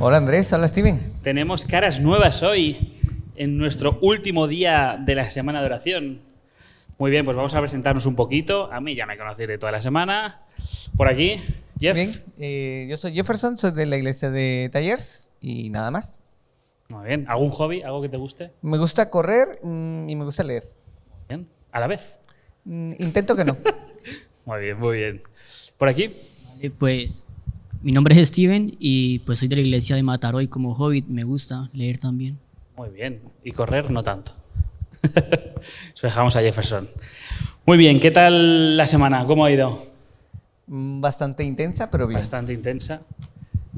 Hola Andrés, hola Steven. Tenemos caras nuevas hoy en nuestro último día de la semana de oración. Muy bien, pues vamos a presentarnos un poquito. A mí ya me conocéis de toda la semana. Por aquí, Jeff. Bien, yo soy Jefferson, soy de la iglesia de Tallers y nada más. Muy bien. ¿Algún hobby? ¿Algo que te guste? Me gusta correr y me gusta leer. Bien. ¿A la vez? Intento que no. Muy bien, muy bien. ¿Por aquí? Pues mi nombre es Steven y pues soy de la iglesia de Mataró y como hobby me gusta leer también. Muy bien. ¿Y correr? No tanto. Eso dejamos a Jefferson. Muy bien. ¿Qué tal la semana? ¿Cómo ha ido? Bastante intensa, pero bien. Bastante intensa.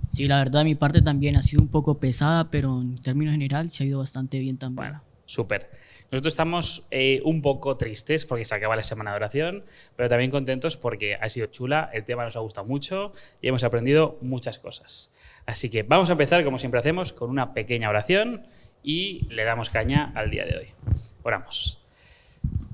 Sí, la verdad mi parte también ha sido un poco pesada, pero en términos general se ha ido bastante bien también. Bueno, súper. Nosotros estamos un poco tristes porque se acaba la semana de oración, pero también contentos porque ha sido chula, el tema nos ha gustado mucho y hemos aprendido muchas cosas. Así que vamos a empezar, como siempre hacemos, con una pequeña oración y le damos caña al día de hoy. Oramos.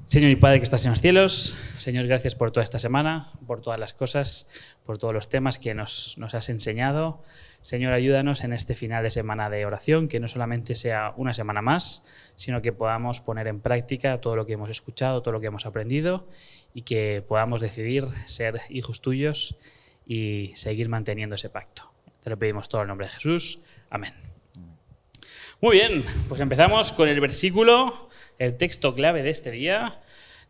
Señor y Padre que estás en los cielos, Señor, gracias por toda esta semana, por todas las cosas, por todos los temas que nos has enseñado. Señor, ayúdanos en este final de semana de oración, que no solamente sea una semana más, sino que podamos poner en práctica todo lo que hemos escuchado, todo lo que hemos aprendido y que podamos decidir ser hijos tuyos y seguir manteniendo ese pacto. Te lo pedimos todo en el nombre de Jesús. Amén. Muy bien, pues empezamos con el versículo, el texto clave de este día.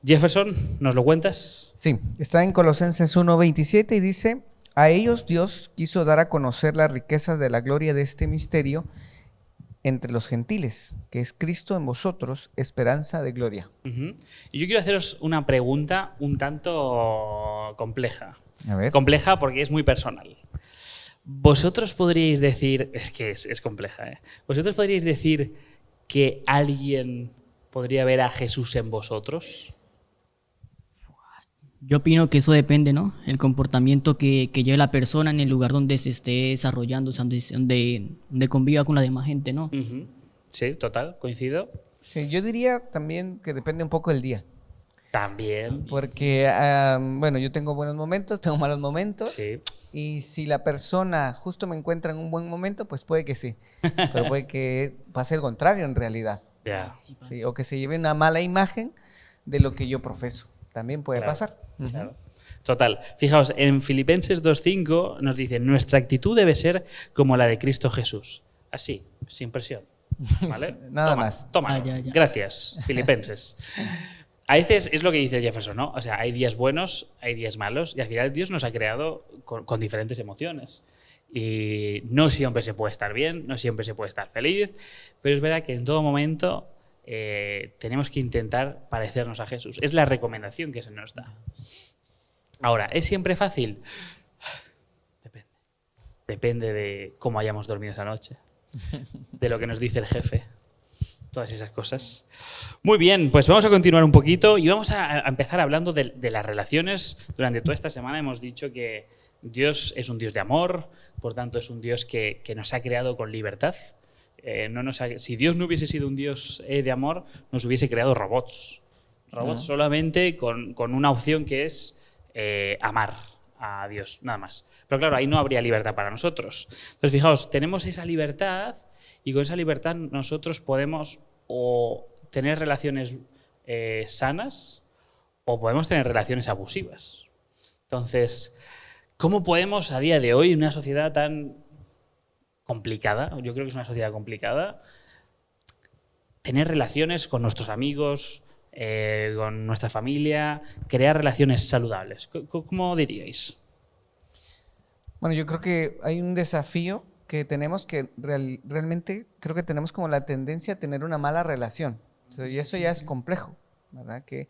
Jefferson, ¿nos lo cuentas? Sí, está en Colosenses 1:27 y dice: a ellos Dios quiso dar a conocer las riquezas de la gloria de este misterio entre los gentiles, que es Cristo en vosotros, esperanza de gloria. Y yo quiero haceros una pregunta un tanto compleja. A ver. Compleja porque es muy personal. Vosotros podríais decir, es que es compleja, ¿eh? Vosotros podríais decir que alguien podría ver a Jesús en vosotros. Yo opino que eso depende, ¿no? El comportamiento que lleve la persona en el lugar donde se esté desarrollando, o sea, donde conviva con la demás gente, ¿no? Sí, total, coincido. Sí, yo diría también que depende un poco del día. También. Porque, bueno, yo tengo buenos momentos, tengo malos momentos. Sí. Y si la persona justo me encuentra en un buen momento, pues puede que sí. Pero puede que pase el contrario en realidad. Ya. Sí, o que se lleve una mala imagen de lo que yo profeso. También puede pasar. Claro. Total. Fijaos, en Filipenses 2:5 nos dice: nuestra actitud debe ser como la de Cristo Jesús. Así, sin presión. ¿Vale? Nada más. Toma. Ya. Gracias, Filipenses. A veces es lo que dice Jefferson, ¿no? O sea, hay días buenos, hay días malos, y al final Dios nos ha creado con diferentes emociones. Y no siempre se puede estar bien, no siempre se puede estar feliz, pero es verdad que en todo momento tenemos que intentar parecernos a Jesús. Es la recomendación que se nos da. Ahora, ¿es siempre fácil? Depende. Depende de cómo hayamos dormido esa noche, de lo que nos dice el jefe. Todas esas cosas. Muy bien, pues vamos a continuar un poquito y vamos a empezar hablando de las relaciones. Durante toda esta semana hemos dicho que Dios es un Dios de amor, por tanto es un Dios que nos ha creado con libertad. Si Dios no hubiese sido un Dios de amor, nos hubiese creado robots. Robots solamente con una opción que es amar a Dios, nada más. Pero claro, ahí no habría libertad para nosotros. Entonces, fijaos, tenemos esa libertad. Y con esa libertad nosotros podemos o tener relaciones sanas o podemos tener relaciones abusivas. Entonces, ¿cómo podemos a día de hoy, en una sociedad tan complicada, yo creo que es una sociedad complicada, tener relaciones con nuestros amigos, con nuestra familia, crear relaciones saludables? ¿Cómo diríais? Bueno, yo creo que hay un desafío que tenemos que realmente creo que tenemos como la tendencia a tener una mala relación. O sea, y eso ya es complejo, ¿verdad? Que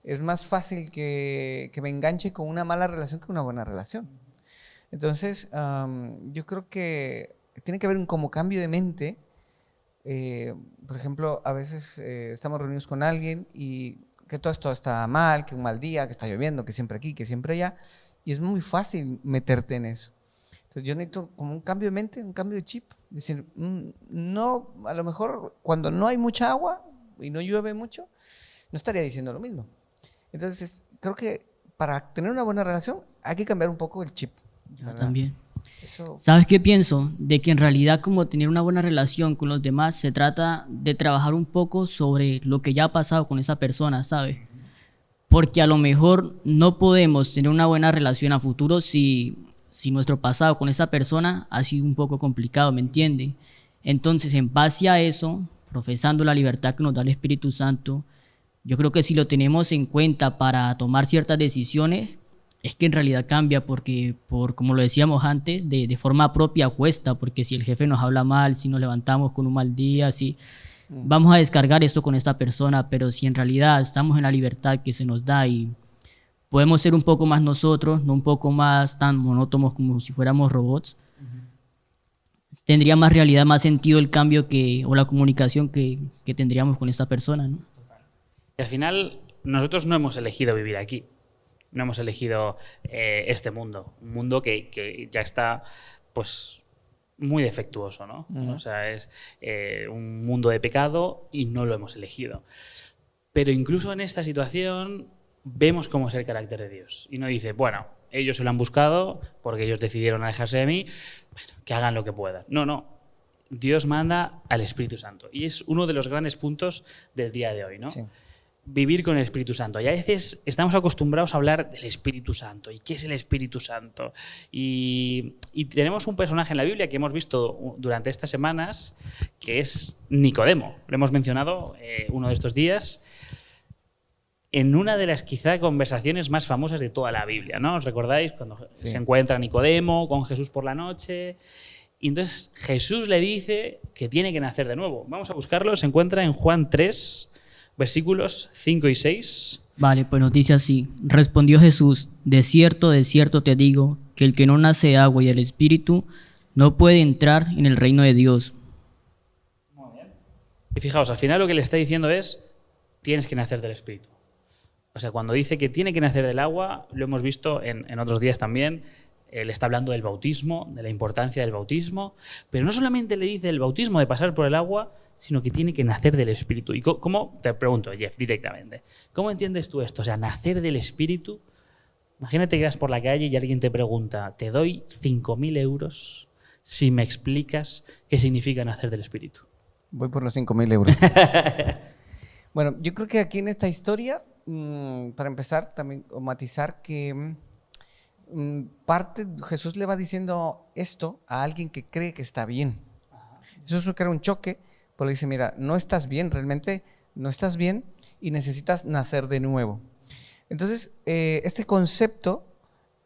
es más fácil que me enganche con una mala relación que una buena relación. Entonces, yo creo que tiene que haber un como cambio de mente. Por ejemplo, a veces estamos reunidos con alguien y que todo esto está mal, que un mal día, que está lloviendo, que siempre aquí, que siempre allá. Y es muy fácil meterte en eso. Entonces yo necesito como un cambio de mente, un cambio de chip. Es decir, no, a lo mejor cuando no hay mucha agua y no llueve mucho, no estaría diciendo lo mismo. Entonces creo que para tener una buena relación hay que cambiar un poco el chip. Ya, también. Eso, ¿Sabes qué pienso? De que en realidad como tener una buena relación con los demás se trata de trabajar un poco sobre lo que ya ha pasado con esa persona, ¿sabes? Porque a lo mejor no podemos tener una buena relación a futuro si nuestro pasado con esa persona ha sido un poco complicado, ¿me entiende? Entonces, en base a eso, profesando la libertad que nos da el Espíritu Santo, yo creo que si lo tenemos en cuenta para tomar ciertas decisiones, es que en realidad cambia porque, como lo decíamos antes, de forma propia cuesta, porque si el jefe nos habla mal, si nos levantamos con un mal día, si vamos a descargar esto con esta persona, pero si en realidad estamos en la libertad que se nos da y podemos ser un poco más nosotros, no un poco más tan monótonos como si fuéramos robots, tendría más realidad, más sentido el cambio o la comunicación que tendríamos con esta persona, ¿no? Y al final, nosotros no hemos elegido vivir aquí. No hemos elegido este mundo. Un mundo que ya está, pues, muy defectuoso, ¿no? O sea, es un mundo de pecado y no lo hemos elegido. Pero incluso en esta situación vemos cómo es el carácter de Dios. Y no dice, bueno, ellos se lo han buscado porque ellos decidieron alejarse de mí, bueno, que hagan lo que puedan. No. Dios manda al Espíritu Santo. Y es uno de los grandes puntos del día de hoy, ¿no? sí. Vivir con el Espíritu Santo. Y a veces estamos acostumbrados a hablar del Espíritu Santo. ¿Y qué es el Espíritu Santo? Y tenemos un personaje en la Biblia que hemos visto durante estas semanas, que es Nicodemo. Lo hemos mencionado uno de estos días en una de las quizá conversaciones más famosas de toda la Biblia, ¿no? ¿Os recordáis? Cuando Sí. se encuentra Nicodemo con Jesús por la noche. Y entonces Jesús le dice que tiene que nacer de nuevo. Vamos a buscarlo. Se encuentra en Juan 3, versículos 5 y 6. Vale, pues nos dice así: respondió Jesús, de cierto te digo, que el que no nace de agua y del Espíritu no puede entrar en el reino de Dios. Y fijaos, al final lo que le está diciendo es, tienes que nacer del Espíritu. O sea, cuando dice que tiene que nacer del agua, lo hemos visto en otros días también, le está hablando del bautismo, de la importancia del bautismo, pero no solamente le dice el bautismo de pasar por el agua, sino que tiene que nacer del Espíritu. ¿Y cómo? Te pregunto, Jeff, directamente. ¿Cómo entiendes tú esto? O sea, nacer del Espíritu. Imagínate que vas por la calle y alguien te pregunta, te doy 5.000 euros si me explicas qué significa nacer del Espíritu. Voy por los 5.000 euros. Bueno, yo creo que aquí en esta historia, para empezar, también o matizar que Jesús le va diciendo esto a alguien que cree que está bien. Eso crea un choque, porque dice, mira, no estás bien, realmente no estás bien y necesitas nacer de nuevo. Entonces, este concepto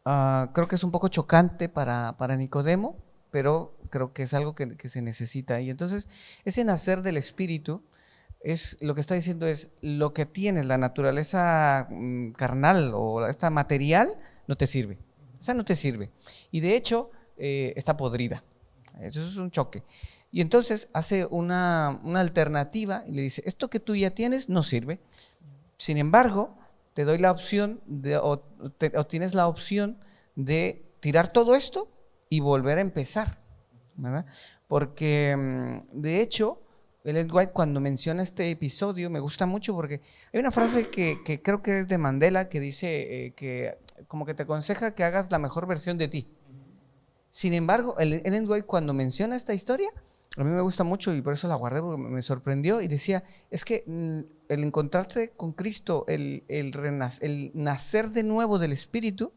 creo que es un poco chocante para Nicodemo, pero creo que es algo que se necesita. Y entonces, ese nacer del Espíritu es lo que está diciendo es lo que tienes, la naturaleza carnal o esta material, no te sirve. Esa no te sirve. Y de hecho, está podrida. Eso es un choque. Y entonces hace una alternativa y le dice, esto que tú ya tienes no sirve. Sin embargo, te doy la opción o tienes la opción de tirar todo esto y volver a empezar, ¿verdad? Porque de hecho, Ellen White cuando menciona este episodio me gusta mucho porque hay una frase que creo que es de Mandela que dice que como que te aconseja que hagas la mejor versión de ti. Sin embargo, Ellen White cuando menciona esta historia, a mí me gusta mucho y por eso la guardé porque me sorprendió y decía, es que el encontrarte con Cristo, el nacer de nuevo del Espíritu,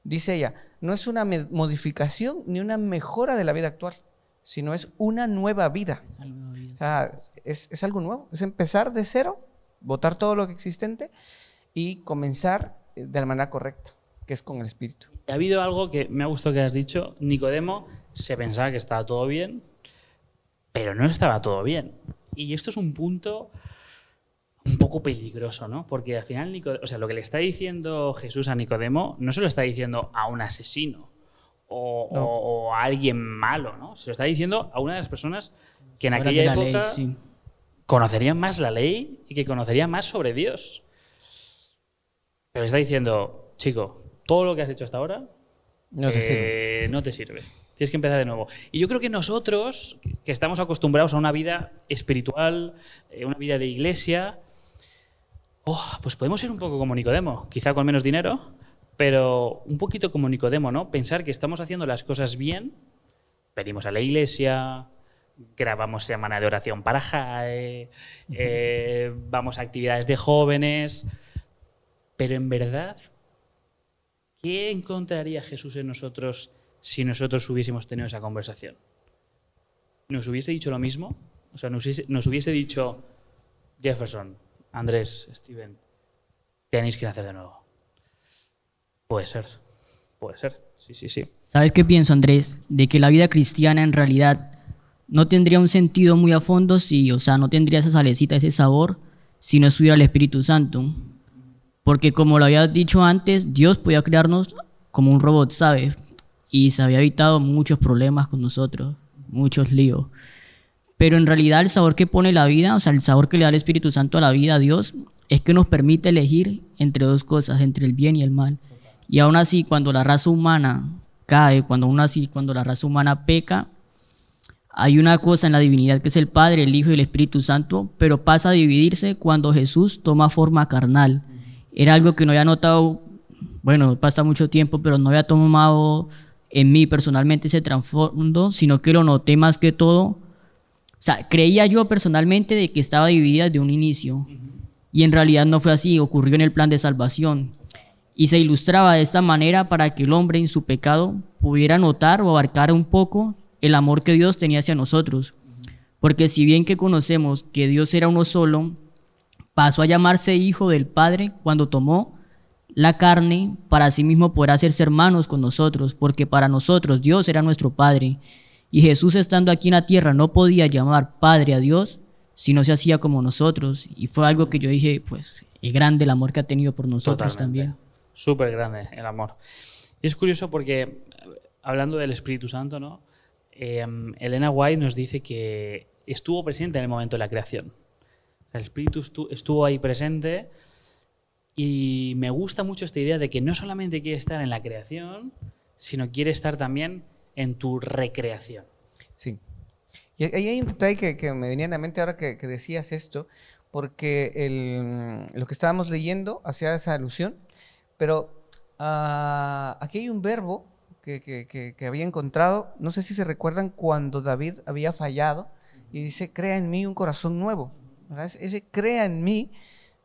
dice ella, no es una modificación ni una mejora de la vida actual, sino es una nueva vida. O sea, es algo nuevo, es empezar de cero, botar todo lo que existente y comenzar de la manera correcta, que es con el Espíritu. Ha habido algo que me ha gustado que has dicho, Nicodemo se pensaba que estaba todo bien, pero no estaba todo bien. Y esto es un punto un poco peligroso, ¿no? Porque al final, lo que le está diciendo Jesús a Nicodemo no se lo está diciendo a un asesino o a alguien malo, ¿no? Se lo está diciendo a una de las personas que en aquella época conocerían más la ley y que conocerían más sobre Dios. Pero le está diciendo, chico, todo lo que has hecho hasta ahora no te sirve. No te sirve. Tienes que empezar de nuevo. Y yo creo que nosotros, que estamos acostumbrados a una vida espiritual, una vida de iglesia, pues podemos ser un poco como Nicodemo, quizá con menos dinero, pero un poquito como Nicodemo, ¿no? Pensar que estamos haciendo las cosas bien, venimos a la iglesia, grabamos semana de oración para JAE, vamos a actividades de jóvenes, pero en verdad, ¿qué encontraría Jesús en nosotros si nosotros hubiésemos tenido esa conversación? ¿Nos hubiese dicho lo mismo? O sea, nos hubiese dicho, Jefferson, Andrés, Steven, tenéis que nacer de nuevo. Puede ser, sí. ¿Sabes qué pienso, Andrés? De que la vida cristiana en realidad no tendría un sentido muy a fondo si, o sea, no tendría esa salecita, ese sabor, si no estuviera el Espíritu Santo. Porque como lo había dicho antes, Dios podía crearnos como un robot, ¿sabes? Y se había evitado muchos problemas con nosotros, muchos líos. Pero en realidad el sabor que pone la vida, o sea, el sabor que le da el Espíritu Santo a la vida, a Dios, es que nos permite elegir entre dos cosas, entre el bien y el mal. Y aún así, cuando la raza humana cae, cuando la raza humana peca, hay una cosa en la divinidad que es el Padre, el Hijo y el Espíritu Santo, pero pasa a dividirse cuando Jesús toma forma carnal. Era algo que no había notado, bueno, pasa mucho tiempo, pero no había tomado en mí personalmente ese trasfondo, sino que lo noté más que todo. O sea, creía yo personalmente de que estaba dividida desde un inicio, y en realidad no fue así, ocurrió en el plan de salvación. Y se ilustraba de esta manera para que el hombre en su pecado pudiera notar o abarcar un poco el amor que Dios tenía hacia nosotros. Porque si bien que conocemos que Dios era uno solo, pasó a llamarse Hijo del Padre cuando tomó la carne para sí mismo poder hacerse hermanos con nosotros, porque para nosotros Dios era nuestro Padre. Y Jesús, estando aquí en la tierra, no podía llamar Padre a Dios si no se hacía como nosotros. Y fue algo que yo dije, pues, es grande el amor que ha tenido por nosotros. Totalmente. También. Súper grande el amor. Y es curioso porque, hablando del Espíritu Santo, ¿no? Elena White nos dice que estuvo presente en el momento de la creación. El Espíritu estuvo ahí presente, y me gusta mucho esta idea de que no solamente quiere estar en la creación, sino quiere estar también en tu recreación. Sí. Y ahí hay un detalle que me venía a la mente ahora que decías esto, porque lo que estábamos leyendo hacía esa alusión, pero aquí hay un verbo que había encontrado, no sé si se recuerdan cuando David había fallado y dice, crea en mí un corazón nuevo, ¿verdad? Ese crea en mí,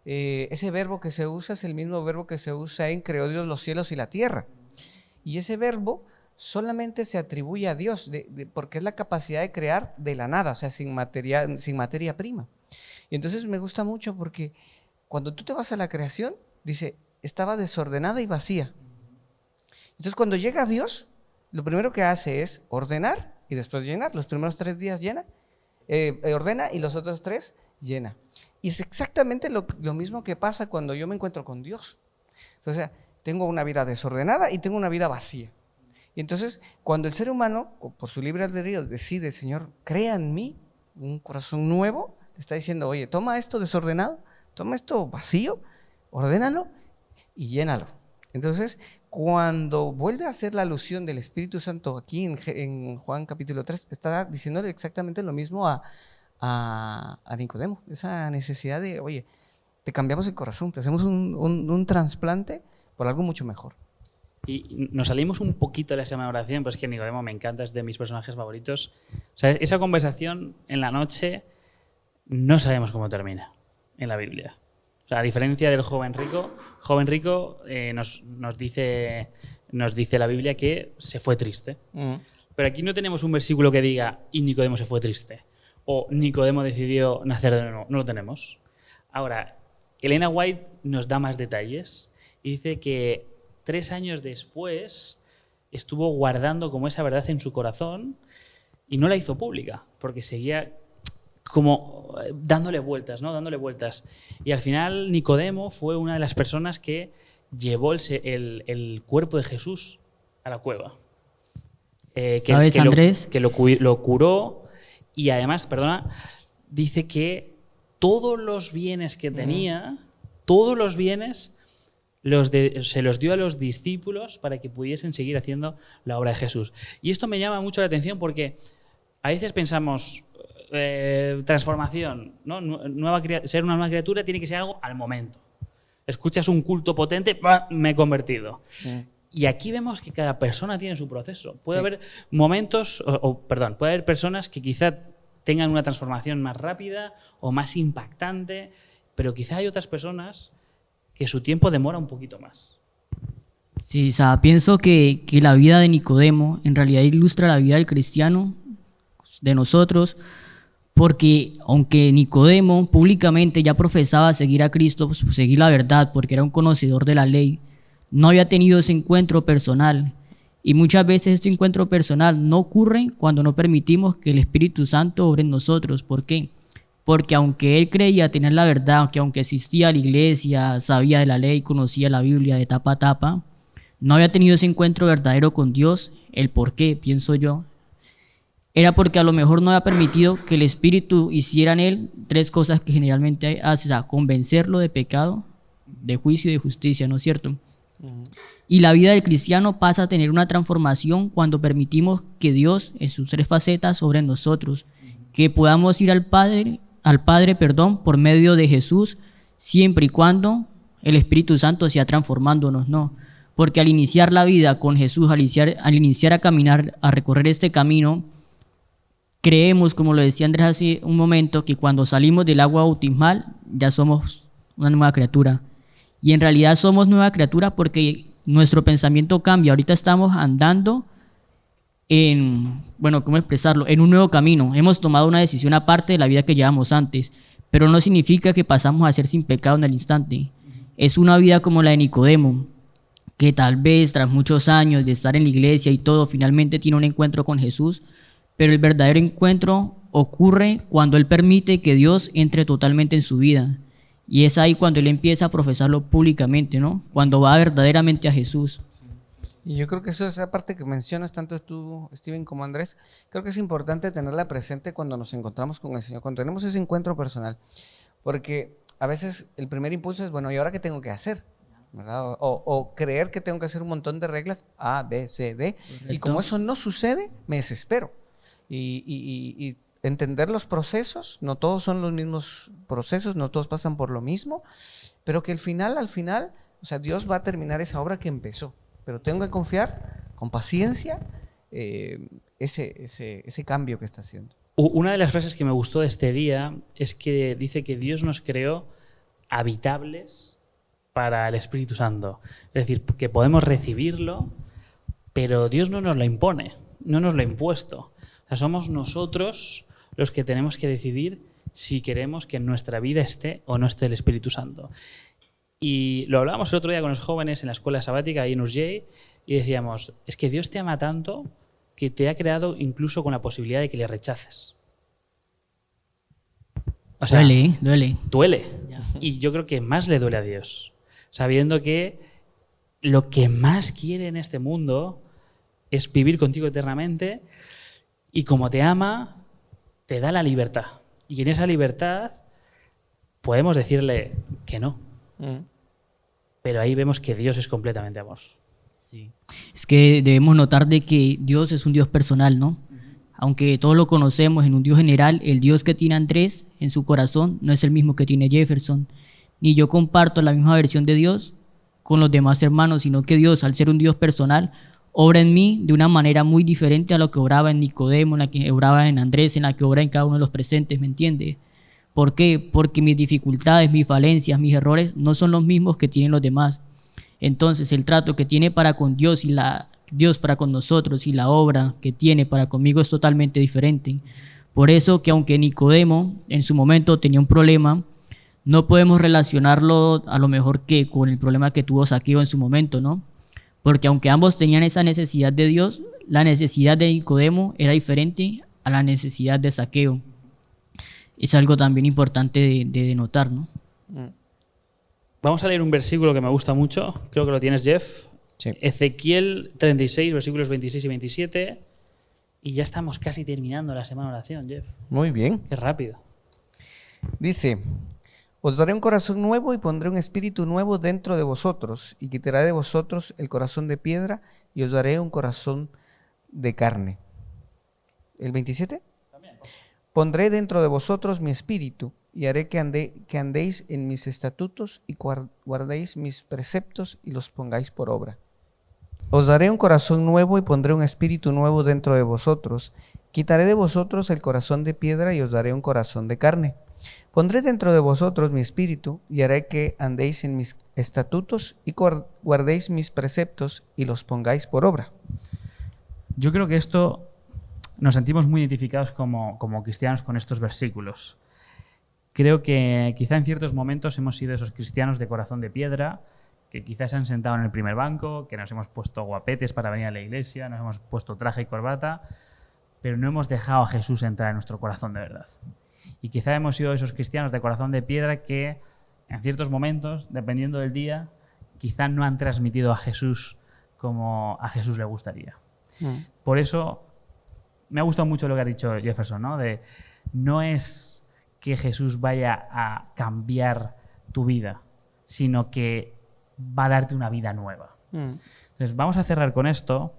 ese verbo que se usa es el mismo verbo que se usa en creó Dios los cielos y la tierra, y ese verbo solamente se atribuye a Dios, porque es la capacidad de crear de la nada, o sea, sin materia prima. Y entonces me gusta mucho porque cuando tú te vas a la creación, dice, estaba desordenada y vacía. Entonces cuando llega Dios, lo primero que hace es ordenar y después llenar. Los primeros 3 días ordena y los otros 3 llena. Y es exactamente lo mismo que pasa cuando yo me encuentro con Dios. O sea, tengo una vida desordenada y tengo una vida vacía. Y entonces, cuando el ser humano, por su libre albedrío, decide, Señor, crea en mí un corazón nuevo, le está diciendo, oye, toma esto desordenado, toma esto vacío, ordénalo y llénalo. Entonces, cuando vuelve a hacer la alusión del Espíritu Santo aquí en Juan capítulo 3, está diciéndole exactamente lo mismo a Nicodemo, esa necesidad de, oye, te cambiamos el corazón, te hacemos un trasplante por algo mucho mejor. Y nos salimos un poquito de la semana de oración, pero es que Nicodemo me encanta, es de mis personajes favoritos. O sea, esa conversación en la noche no sabemos cómo termina en la Biblia. O sea, a diferencia del joven rico nos dice la Biblia que se fue triste. Pero aquí no tenemos un versículo que diga y Nicodemo se fue triste o Nicodemo decidió nacer de nuevo. No lo tenemos. Ahora, Elena White nos da más detalles y dice que 3 años después estuvo guardando como esa verdad en su corazón y no la hizo pública porque seguía como dándole vueltas, ¿no? Dándole vueltas. Y al final Nicodemo fue una de las personas que llevó el cuerpo de Jesús a la cueva. ¿Sabes, Andrés? Que lo curó y además, dice que todos los bienes que tenía, todos los bienes se los dio a los discípulos para que pudiesen seguir haciendo la obra de Jesús. Y esto me llama mucho la atención porque a veces pensamos, transformación, ¿no? Ser una nueva criatura tiene que ser algo al momento. Escuchas un culto potente, ¡bah! Me he convertido. Y aquí vemos que cada persona tiene su proceso. Puede haber momentos, puede haber personas que quizá tengan una transformación más rápida o más impactante, pero quizá hay otras personas que su tiempo demora un poquito más. Sí, o sea, pienso que la vida de Nicodemo en realidad ilustra la vida del cristiano, de nosotros, porque aunque Nicodemo públicamente ya profesaba seguir a Cristo, pues, seguir la verdad, porque era un conocedor de la ley, no había tenido ese encuentro personal. Y muchas veces este encuentro personal no ocurre cuando no permitimos que el Espíritu Santo obre en nosotros. ¿Por qué? Porque aunque él creía tener la verdad, que aunque asistía a la iglesia, sabía de la ley, conocía la Biblia de tapa a tapa, no había tenido ese encuentro verdadero con Dios. ¿El por qué? Pienso yo. Era porque a lo mejor no había permitido que el Espíritu hiciera en él tres cosas que generalmente hace, o sea, convencerlo de pecado, de juicio y de justicia, ¿no es cierto? Y la vida del cristiano pasa a tener una transformación cuando permitimos que Dios, en sus tres facetas, sobre nosotros, que podamos ir al Padre, por medio de Jesús, siempre y cuando el Espíritu Santo sea transformándonos, ¿no? Porque al iniciar la vida con Jesús, al iniciar a caminar, a recorrer este camino, creemos, como lo decía Andrés hace un momento, que cuando salimos del agua bautismal ya somos una nueva criatura. Y en realidad somos nueva criatura porque nuestro pensamiento cambia. Ahorita estamos andando en, ¿cómo expresarlo? En un nuevo camino. Hemos tomado una decisión aparte de la vida que llevamos antes, pero no significa que pasamos a ser sin pecado en el instante. Es una vida como la de Nicodemo, que tal vez tras muchos años de estar en la iglesia y todo, finalmente tiene un encuentro con Jesús, pero el verdadero encuentro ocurre cuando él permite que Dios entre totalmente en su vida. Y es ahí cuando él empieza a profesarlo públicamente, ¿no? Cuando va verdaderamente a Jesús. Y yo creo que esa parte que mencionas, tanto tú, Steven, como Andrés, creo que es importante tenerla presente cuando nos encontramos con el Señor, cuando tenemos ese encuentro personal. Porque a veces el primer impulso es, bueno, ¿y ahora qué tengo que hacer? ¿Verdad? O creer que tengo que hacer un montón de reglas, A, B, C, D. Correcto. Y como eso no sucede, me desespero. Y entender los procesos, no todos son los mismos procesos, no todos pasan por lo mismo, pero que al final, o sea, Dios va a terminar esa obra que empezó, pero tengo que confiar con paciencia ese cambio que está haciendo. Una de las frases que me gustó de este día es que dice que Dios nos creó habitables para el Espíritu Santo, es decir, que podemos recibirlo, pero Dios no nos lo impone, no nos lo ha impuesto. O sea, somos nosotros los que tenemos que decidir si queremos que en nuestra vida esté o no esté el Espíritu Santo. Y lo hablábamos el otro día con los jóvenes en la escuela sabática ahí en Urgell y decíamos, es que Dios te ama tanto que te ha creado incluso con la posibilidad de que le rechaces. O sea, duele. Ya. Y yo creo que más le duele a Dios, sabiendo que lo que más quiere en este mundo es vivir contigo eternamente. Y como te ama, te da la libertad. Y en esa libertad podemos decirle que no. Pero ahí vemos que Dios es completamente amor. Sí. Es que debemos notar de que Dios es un Dios personal, ¿no? Aunque todos lo conocemos en un Dios general, el Dios que tiene Andrés en su corazón no es el mismo que tiene Jefferson. Ni yo comparto la misma versión de Dios con los demás hermanos, sino que Dios, al ser un Dios personal, obra en mí de una manera muy diferente a lo que obraba en Nicodemo, en la que obraba en Andrés, en la que obra en cada uno de los presentes, ¿me entiendes? ¿Por qué? Porque mis dificultades, mis falencias, mis errores no son los mismos que tienen los demás. Entonces el trato que tiene para con Dios y Dios para con nosotros y la obra que tiene para conmigo es totalmente diferente. Por eso que aunque Nicodemo en su momento tenía un problema, no podemos relacionarlo a lo mejor que con el problema que tuvo Zaqueo en su momento, ¿no? Porque aunque ambos tenían esa necesidad de Dios, la necesidad de Nicodemo era diferente a la necesidad de Zaqueo. Es algo también importante de notar, ¿no? Vamos a leer un versículo que me gusta mucho, creo que lo tienes, Jeff. Sí. Ezequiel 36, versículos 26 y 27. Y ya estamos casi terminando la semana de oración, Jeff. Muy bien. Qué rápido. Dice: os daré un corazón nuevo y pondré un espíritu nuevo dentro de vosotros, y quitaré de vosotros el corazón de piedra y os daré un corazón de carne. ¿El 27? También. Pondré dentro de vosotros mi espíritu y haré que andéis en mis estatutos y guardéis mis preceptos y los pongáis por obra. Os daré un corazón nuevo y pondré un espíritu nuevo dentro de vosotros. Quitaré de vosotros el corazón de piedra y os daré un corazón de carne. Pondré dentro de vosotros mi espíritu y haré que andéis en mis estatutos y guardéis mis preceptos y los pongáis por obra. Yo creo que esto nos sentimos muy identificados como cristianos con estos versículos. Creo que quizá en ciertos momentos hemos sido esos cristianos de corazón de piedra, que quizás se han sentado en el primer banco, que nos hemos puesto guapetes para venir a la iglesia, nos hemos puesto traje y corbata, pero no hemos dejado a Jesús entrar en nuestro corazón de verdad. Y quizá hemos sido esos cristianos de corazón de piedra que en ciertos momentos, dependiendo del día, quizá no han transmitido a Jesús como a Jesús le gustaría. Por eso me ha gustado mucho lo que ha dicho Jefferson, ¿no? No es que Jesús vaya a cambiar tu vida, sino que va a darte una vida nueva. Entonces vamos a cerrar con esto.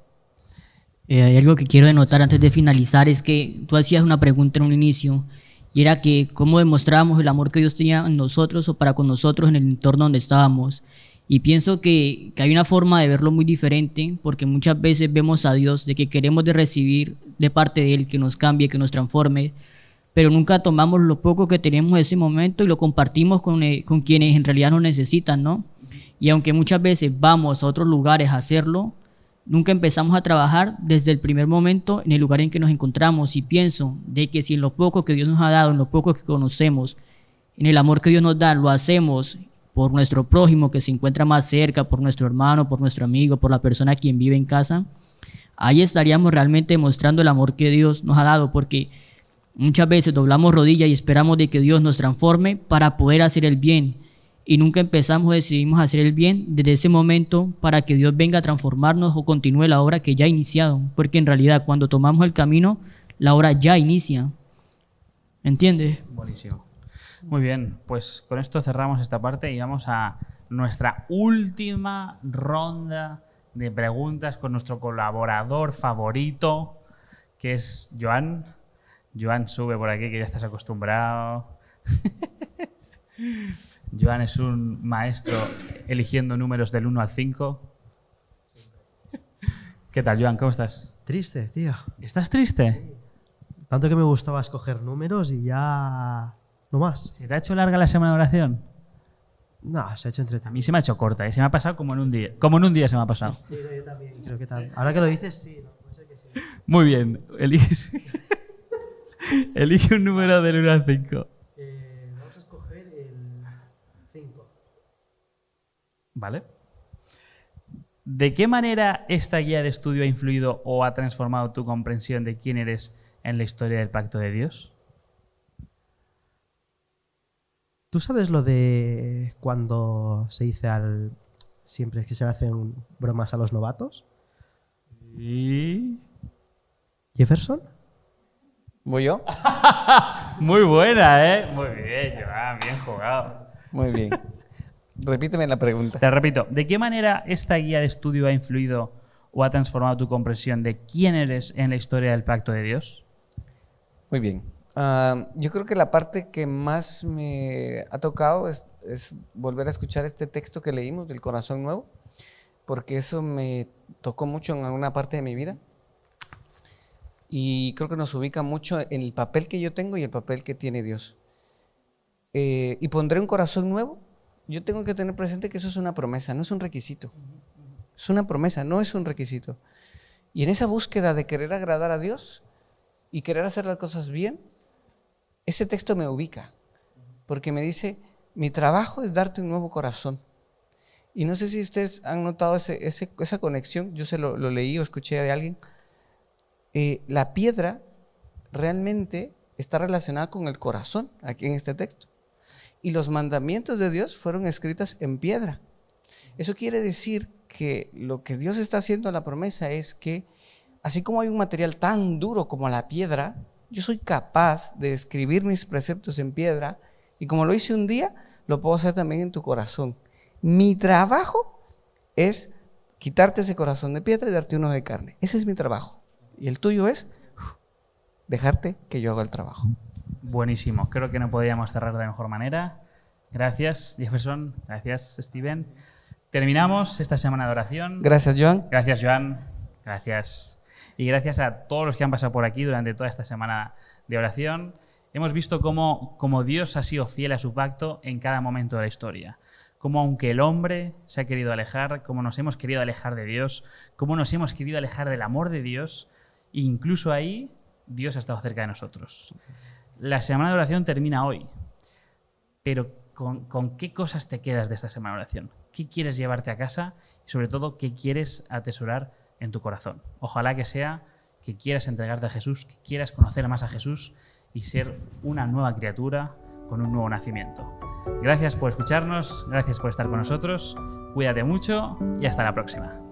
Hay algo que quiero denotar antes de finalizar, es que tú hacías una pregunta en un inicio, y era que cómo demostrábamos el amor que Dios tenía en nosotros o para con nosotros en el entorno donde estábamos. Y pienso que hay una forma de verlo muy diferente, porque muchas veces vemos a Dios de que queremos de recibir de parte de Él que nos cambie, que nos transforme, pero nunca tomamos lo poco que tenemos en ese momento y lo compartimos con quienes en realidad nos necesitan, ¿no? Y aunque muchas veces vamos a otros lugares a hacerlo, nunca empezamos a trabajar desde el primer momento en el lugar en que nos encontramos. Y pienso de que si en lo poco que Dios nos ha dado, en lo poco que conocemos, en el amor que Dios nos da, lo hacemos por nuestro prójimo que se encuentra más cerca, por nuestro hermano, por nuestro amigo, por la persona quien vive en casa, ahí estaríamos realmente demostrando el amor que Dios nos ha dado, porque muchas veces doblamos rodillas y esperamos de que Dios nos transforme para poder hacer el bien, y nunca empezamos o decidimos hacer el bien desde ese momento para que Dios venga a transformarnos o continúe la obra que ya ha iniciado, porque en realidad cuando tomamos el camino, la obra ya inicia. ¿Entiendes? Buenísimo. Muy bien, pues con esto cerramos esta parte y vamos a nuestra última ronda de preguntas con nuestro colaborador favorito, que es Joan. Joan, sube por aquí, que ya estás acostumbrado. Joan es un maestro eligiendo números del 1 al 5. ¿Qué tal, Joan? ¿Cómo estás? Triste, tío. ¿Estás triste? Sí. Tanto que me gustaba escoger números y ya no más. ¿Se te ha hecho larga la semana de oración? No, se ha hecho A entretenido. mí se me ha hecho corta y se me ha pasado como en un día. Como en un día se me ha pasado. Sí, no, yo también creo que tal. Ahora que lo dices, sí. No, puede ser que sí. Muy bien. Elige un número del 1 al 5. Vamos a escoger el 5. ¿Vale? ¿De qué manera esta guía de estudio ha influido o ha transformado tu comprensión de quién eres en la historia del pacto de Dios? ¿Tú sabes lo de cuando se dice siempre que se le hacen bromas a los novatos? Y... ¿Jefferson? ¿Voy yo? Muy buena, ¿eh? Muy bien, Joan, bien jugado. Muy bien. Repíteme la pregunta. Te repito, ¿de qué manera esta guía de estudio ha influido o ha transformado tu comprensión de quién eres en la historia del pacto de Dios? Muy bien. Yo creo que la parte que más me ha tocado es volver a escuchar este texto que leímos del Corazón Nuevo, porque eso me tocó mucho en alguna parte de mi vida y creo que nos ubica mucho en el papel que yo tengo y el papel que tiene Dios. Y pondré un corazón nuevo. Yo tengo que tener presente que eso es una promesa, no es un requisito. Es una promesa, no es un requisito. Y en esa búsqueda de querer agradar a Dios y querer hacer las cosas bien, ese texto me ubica, porque me dice, mi trabajo es darte un nuevo corazón. Y no sé si ustedes han notado esa conexión, yo se lo leí o escuché de alguien. La piedra realmente está relacionada con el corazón, aquí en este texto. Y los mandamientos de Dios fueron escritas en piedra. Eso quiere decir que lo que Dios está haciendo en la promesa es que, así como hay un material tan duro como la piedra, yo soy capaz de escribir mis preceptos en piedra y como lo hice un día, lo puedo hacer también en tu corazón. Mi trabajo es quitarte ese corazón de piedra y darte uno de carne. Ese es mi trabajo. Y el tuyo es dejarte que yo haga el trabajo. Buenísimo. Creo que no podíamos cerrar de mejor manera. Gracias, Jefferson. Gracias, Steven. Terminamos esta semana de oración. Gracias, Joan. Gracias, Joan. Gracias. Y gracias a todos los que han pasado por aquí durante toda esta semana de oración. Hemos visto cómo Dios ha sido fiel a su pacto en cada momento de la historia. Cómo aunque el hombre se ha querido alejar, cómo nos hemos querido alejar de Dios, cómo nos hemos querido alejar del amor de Dios, incluso ahí Dios ha estado cerca de nosotros. La semana de oración termina hoy, pero ¿con qué cosas te quedas de esta semana de oración? ¿Qué quieres llevarte a casa? Y sobre todo, ¿qué quieres atesorar en tu corazón? Ojalá que sea que quieras entregarte a Jesús, que quieras conocer más a Jesús y ser una nueva criatura con un nuevo nacimiento. Gracias por escucharnos, gracias por estar con nosotros, cuídate mucho y hasta la próxima.